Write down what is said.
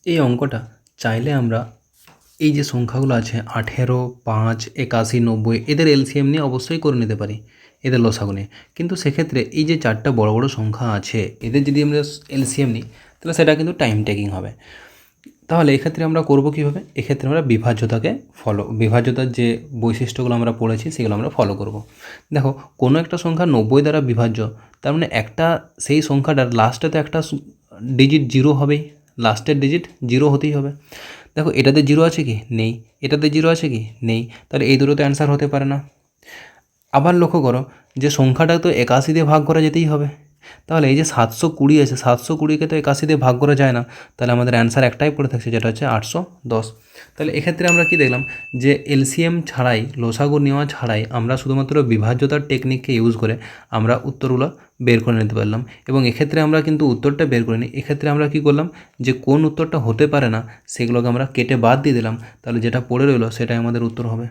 এই অঙ্কটা চাইলে আমরা এই যে সংখ্যাগুলো আছে 18, 5, 81, 90 এদের এলসিএম নিয়ে অবশ্যই করে নিতে পারি, এদের লসাগু নিয়ে। কিন্তু সেক্ষেত্রে এই যে চারটা বড় বড় সংখ্যা আছে এদের যদি আমরা এলসিএম নিই তাহলে সেটা কিন্তু টাইম টেকিং হবে। তাহলে এক্ষেত্রে আমরা করব কীভাবে? এক্ষেত্রে আমরা বিভাজ্যতার যে বৈশিষ্ট্যগুলো আমরা পড়েছি সেগুলো আমরা ফলো করব। দেখো, কোনো একটা সংখ্যা 90 দ্বারা বিভাজ্য, তার মানে একটা সেই সংখ্যাটার লাস্টে তো একটা ডিজিট জিরো হবেই, লাস্টের ডিজিট জিরো হতেই হবে। দেখো, এটাতে জিরো আছে কি? নেই। এটাতে জিরো আছে কি? নেই। তাহলে এই দুটো তো অ্যান্সার হতে পারে না। আবার লক্ষ্য করো যে সংখ্যাটা তো 81 দিয়ে ভাগ করা যেতেই হবে। তাহলে এই যে 720 আছে, 720কে তো 81 দিয়ে ভাগ করা যায় না। তাহলে আমাদের অ্যান্সার একটাই পড়ে থাকছে, যেটা হচ্ছে 810। তাহলে এক্ষেত্রে আমরা কি দেখলাম যে এলসিএম ছাড়াই, লসাগু নেওয়া ছাড়াই আমরা শুধুমাত্র বিভাজ্যতার টেকনিককে ইউজ করে আমরা উত্তরগুলো বের করে নিতে পারলাম। এবং এক্ষেত্রে আমরা কিন্তু উত্তরটা বের করিনি, এক্ষেত্রে আমরা কি করলাম যে কোন উত্তরটা হতে পারে না সেগুলোকে আমরা কেটে বাদ দিয়ে দিলাম। তাহলে যেটা পড়ে রইলো সেটাই আমাদের উত্তর হবে।